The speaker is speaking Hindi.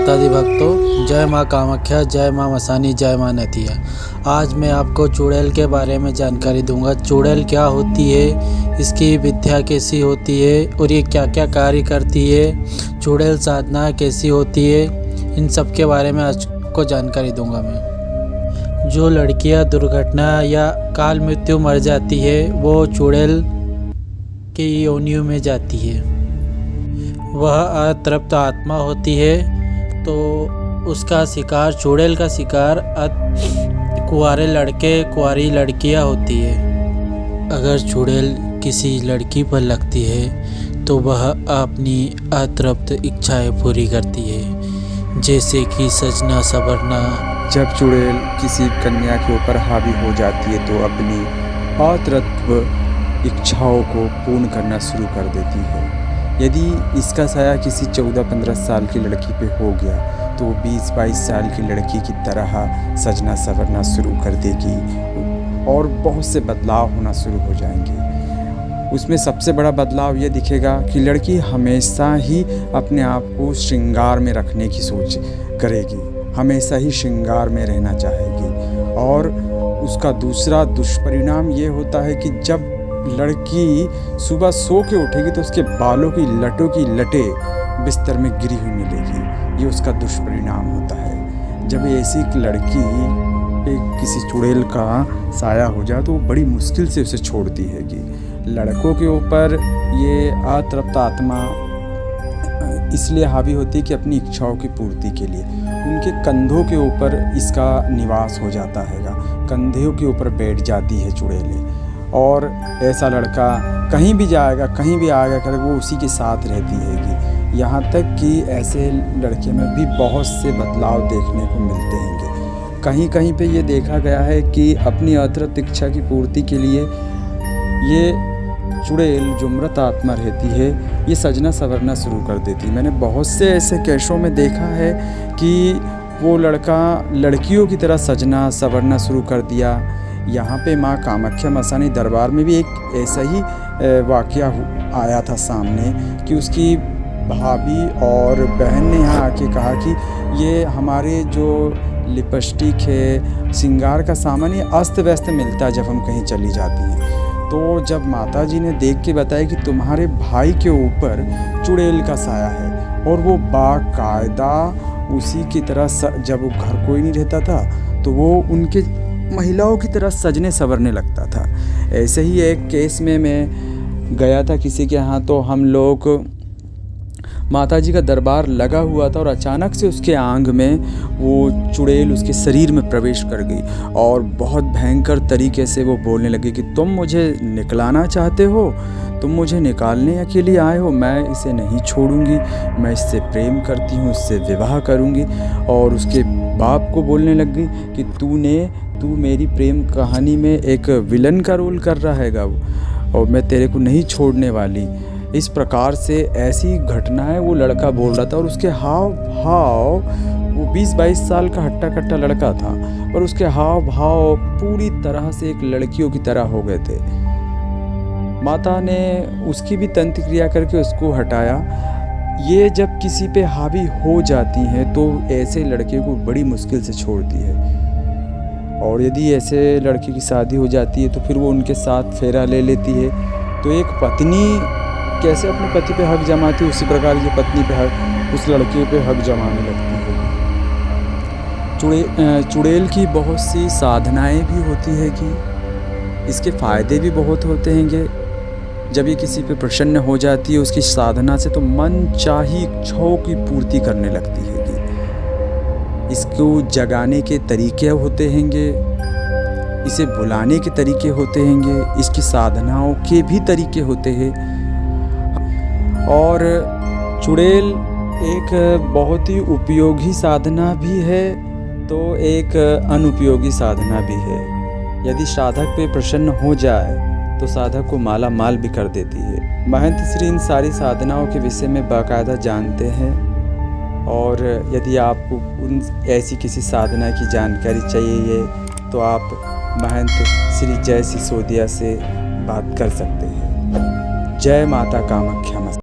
माता दी भक्तों, जय माँ कामाख्या, जय माँ मसानी, जय माँ नतिया। आज मैं आपको चुड़ैल के बारे में जानकारी दूंगा। चुड़ैल क्या होती है, इसकी विद्या कैसी होती है और ये क्या क्या कार्य करती है, चुड़ैल साधना कैसी होती है, इन सब के बारे में आज को जानकारी दूंगा मैं। जो लड़कियां दुर्घटना या काल मृत्यु मर जाती है वो चुड़ैल की योनियों में जाती है। वह अतृप्त आत्मा होती है, तो उसका शिकार, चुड़ैल का शिकार कुंवारे लड़के कुंवारी लड़कियां होती है। अगर चुड़ैल किसी लड़की पर लगती है तो वह अपनी अतृप्त इच्छाएं पूरी करती है, जैसे कि सजना संवरना। जब चुड़ैल किसी कन्या के ऊपर हावी हो जाती है तो अपनी अतृप्त इच्छाओं को पूर्ण करना शुरू कर देती है। यदि इसका साया किसी 14-15 साल की लड़की पे हो गया तो वो 20-22 साल की लड़की की तरह सजना संवरना शुरू कर देगी और बहुत से बदलाव होना शुरू हो जाएंगे। उसमें सबसे बड़ा बदलाव ये दिखेगा कि लड़की हमेशा ही अपने आप को श्रृंगार में रखने की सोच करेगी, हमेशा ही श्रृंगार में रहना चाहेगी। और उसका दूसरा दुष्परिणाम ये होता है कि जब लड़की सुबह सो के उठेगी तो उसके बालों की लटों की लटें बिस्तर में गिरी हुई मिलेगी। ये उसका दुष्परिणाम होता है। जब ऐसी लड़की पे किसी चुड़ैल का साया हो जाए तो वो बड़ी मुश्किल से उसे छोड़ती है। कि लड़कों के ऊपर ये अतृप्त आत्मा इसलिए हावी होती है कि अपनी इच्छाओं की पूर्ति के लिए उनके कंधों के ऊपर इसका निवास हो जाता है, कंधों के ऊपर बैठ जाती है चुड़ैलें। और ऐसा लड़का कहीं भी जाएगा, कहीं भी आएगा करेगा, वो उसी के साथ रहती हैगी। यहाँ तक कि ऐसे लड़के में भी बहुत से बदलाव देखने को मिलते हैं। कहीं कहीं पे ये देखा गया है कि अपनी अतृप्त इच्छा की पूर्ति के लिए ये चुड़ैल जो मृत आत्मा रहती है ये सजना संवरना शुरू कर देती है। मैंने बहुत से ऐसे केसों में देखा है कि वो लड़का लड़कियों की तरह सजना संवरना शुरू कर दिया। यहाँ पे माँ कामाख्या मसानी दरबार में भी एक ऐसा ही वाक़या आया था सामने कि उसकी भाभी और बहन ने यहाँ आके कहा कि ये हमारे जो लिपस्टिक है, श्रृंगार का सामान, ये अस्त व्यस्त मिलता है जब हम कहीं चली जाती हैं। तो जब माता जी ने देख के बताया कि तुम्हारे भाई के ऊपर चुड़ैल का साया है और वो बाकायदा उसी की तरह जब वो घर कोई नहीं रहता था तो वो उनके महिलाओं की तरह सजने संवरने लगता था। ऐसे ही एक केस में मैं गया था किसी के यहाँ, तो हम लोग माता जी का दरबार लगा हुआ था और अचानक से उसके आंग में वो चुड़ैल उसके शरीर में प्रवेश कर गई और बहुत भयंकर तरीके से वो बोलने लगी कि तुम मुझे निकलाना चाहते हो, तुम मुझे निकालने के लिए आए हो, मैं इसे नहीं छोड़ूंगी, मैं इससे प्रेम करती हूँ, इससे विवाह करूँगी। और उसके बाप को बोलने लग गई कि तू मेरी प्रेम कहानी में एक विलन का रोल कर रहा हैगा और मैं तेरे को नहीं छोड़ने वाली। इस प्रकार से ऐसी घटनाएं वो लड़का बोल रहा था और उसके हाव भाव, वो 20-22 साल का हट्टा कट्टा लड़का था पर उसके हाव भाव पूरी तरह से एक लड़कियों की तरह हो गए थे। माता ने उसकी भी तंत्र क्रिया करके उसको हटाया। ये जब किसी पे हावी हो जाती हैं तो ऐसे लड़के को बड़ी मुश्किल से छोड़ती है। और यदि ऐसे लड़के की शादी हो जाती है तो फिर वो उनके साथ फेरा ले लेती है। तो एक पत्नी कैसे अपने पति पे हक जमाती है, उसी प्रकार ये पत्नी पे हक, उस लड़के पे हक जमाने लगती है। चुड़ैल की बहुत सी साधनाएं भी होती है कि इसके फ़ायदे भी बहुत होते हैं। जब ये किसी पे प्रसन्न हो जाती है उसकी साधना से तो मन चाही इच्छाओं की पूर्ति करने लगती है। इसको जगाने के तरीके होते हैंगे, इसे बुलाने के तरीके होते हैंगे, इसकी साधनाओं के भी तरीके होते हैं। और चुड़ैल एक बहुत ही उपयोगी साधना भी है तो एक अनुपयोगी साधना भी है। यदि साधक पे प्रसन्न हो जाए तो साधक को माला माल भी कर देती है। महंत श्री इन सारी साधनाओं के विषय में बाकायदा जानते हैं। और यदि आपको उन ऐसी किसी साधना की जानकारी चाहिए तो आप महंत श्री जय सिसोदिया से बात कर सकते हैं। जय माता कामाख्या।